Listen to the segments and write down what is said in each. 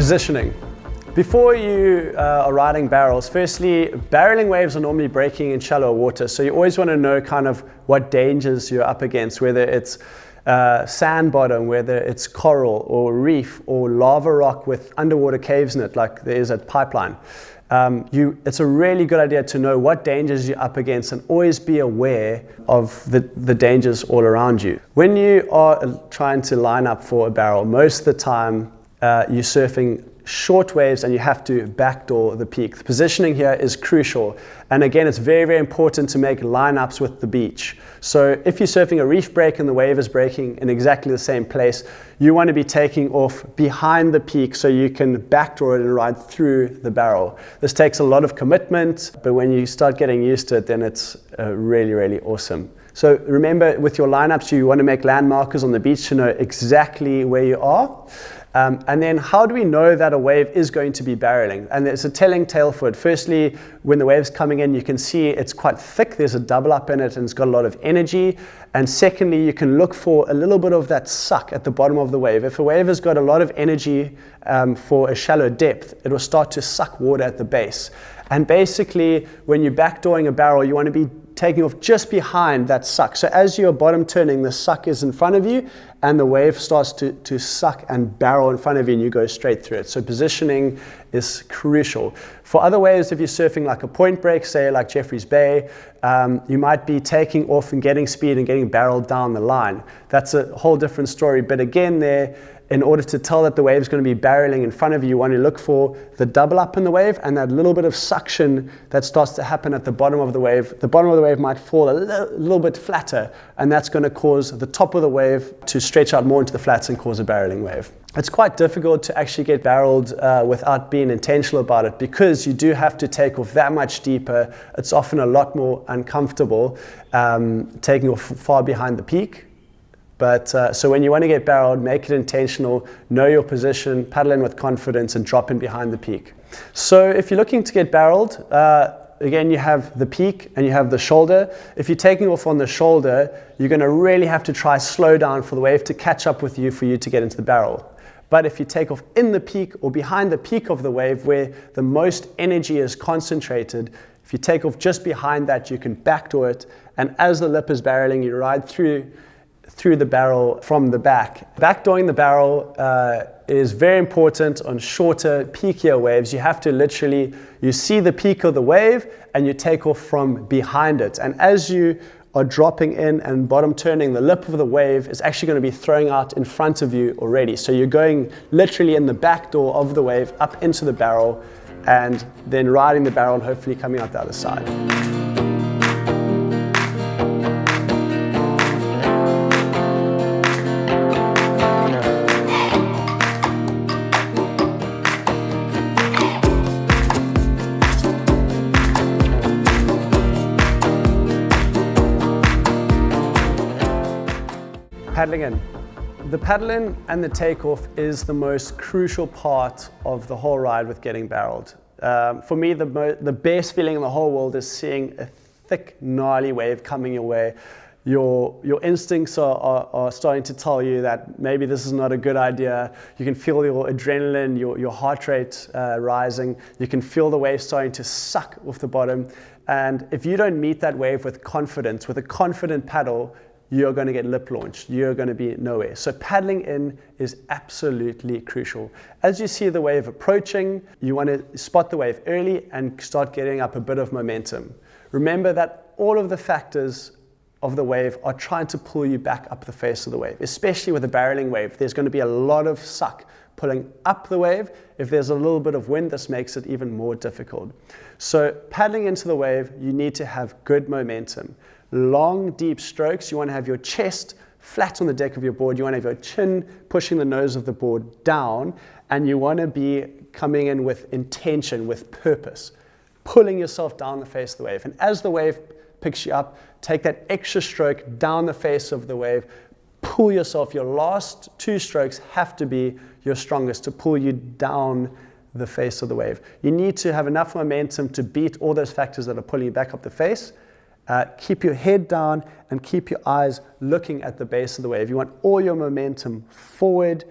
Positioning. Before you are riding barrels, firstly, barreling waves are normally breaking in shallow water, so you always want to know kind of what dangers you're up against, whether it's sand bottom, whether it's coral or reef or lava rock with underwater caves in it, like there is at Pipeline. It's a really good idea to know what dangers you're up against and always be aware of the dangers all around you. When you are trying to line up for a barrel, most of the time you're surfing short waves and you have to backdoor the peak. The positioning here is crucial, and again it's very, very important to make lineups with the beach. So if you're surfing a reef break and the wave is breaking in exactly the same place, you want to be taking off behind the peak so you can backdoor it and ride through the barrel. This takes a lot of commitment, but when you start getting used to it, then it's really, really awesome. So remember, with your lineups, you want to make land markers on the beach to know exactly where you are. And then how do we know that a wave is going to be barreling? And there's a telling tale for it. Firstly, when the wave's coming in, you can see it's quite thick. There's a double up in it and it's got a lot of energy. And secondly, you can look for a little bit of that suck at the bottom of the wave. If a wave has got a lot of energy for a shallow depth, it will start to suck water at the base. And basically, when you're backdooring a barrel, you want to be taking off just behind that suck. So as you're bottom turning, the suck is in front of you and the wave starts to suck and barrel in front of you and you go straight through it. So positioning is crucial. For other waves, if you're surfing like a point break, say like Jeffreys Bay, you might be taking off and getting speed and getting barreled down the line. That's a whole different story. But again there, in order to tell that the wave is going to be barreling in front of you, you want to look for the double up in the wave and that little bit of suction that starts to happen at the bottom of the wave. The bottom of the wave might fall a little bit flatter, and that's going to cause the top of the wave to stretch out more into the flats and cause a barreling wave. It's quite difficult to actually get barreled without being intentional about it, because you do have to take off that much deeper. It's often a lot more uncomfortable taking off far behind the peak. But so when you want to get barreled, make it intentional, know your position, paddle in with confidence and drop in behind the peak. So if you're looking to get barreled, again, you have the peak and you have the shoulder. If you're taking off on the shoulder, you're going to really have to try slow down for the wave to catch up with you for you to get into the barrel. But if you take off in the peak or behind the peak of the wave where the most energy is concentrated, if you take off just behind that, you can backdoor it. And as the lip is barreling, you ride through the barrel from the back. Backdooring the barrel is very important on shorter, peakier waves. You have to literally, you see the peak of the wave and you take off from behind it. And as you are dropping in and bottom turning, the lip of the wave is actually going to be throwing out in front of you already. So you're going literally in the back door of the wave up into the barrel and then riding the barrel and hopefully coming out the other side. Paddling in. The paddle in and the takeoff is the most crucial part of the whole ride with getting barreled. For me, the best feeling in the whole world is seeing a thick, gnarly wave coming your way. Your instincts are starting to tell you that maybe this is not a good idea. You can feel your adrenaline, your heart rate rising. You can feel the wave starting to suck off the bottom. And if you don't meet that wave with confidence, with a confident paddle, you're going to get lip launched. You're going to be nowhere. So paddling in is absolutely crucial. As you see the wave approaching, you want to spot the wave early and start getting up a bit of momentum. Remember that all of the factors of the wave are trying to pull you back up the face of the wave, especially with a barreling wave. There's going to be a lot of suck pulling up the wave. If there's a little bit of wind, this makes it even more difficult. So paddling into the wave, you need to have good momentum. Long, deep strokes. You want to have your chest flat on the deck of your board. You want to have your chin pushing the nose of the board down, and you want to be coming in with intention, with purpose, pulling yourself down the face of the wave. And as the wave picks you up, take that extra stroke down the face of the wave, pull yourself. Your last two strokes have to be your strongest to pull you down the face of the wave. You need to have enough momentum to beat all those factors that are pulling you back up the face. Keep your head down and keep your eyes looking at the base of the wave. You want all your momentum forward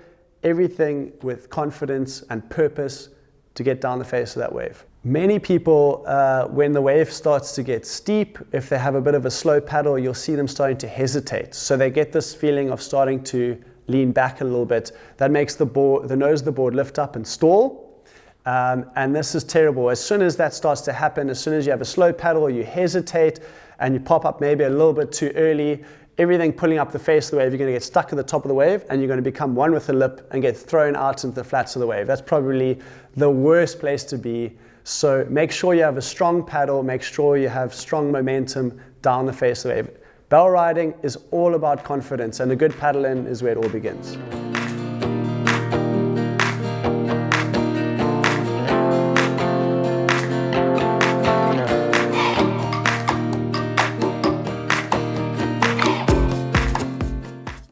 everything with confidence and purpose to get down the face of that wave. Many people, when the wave starts to get steep, if they have a bit of a slow paddle, you'll see them starting to hesitate. So they get this feeling of starting to lean back a little bit. That makes the nose of the board lift up and stall. And this is terrible. As soon as that starts to happen, as soon as you have a slow paddle, you hesitate and you pop up maybe a little bit too early, everything pulling up the face of the wave, you're going to get stuck at the top of the wave and you're going to become one with the lip and get thrown out into the flats of the wave. That's probably the worst place to be. So make sure you have a strong paddle, make sure you have strong momentum down the face of the wave. Barrel riding is all about confidence, and a good paddle in is where it all begins.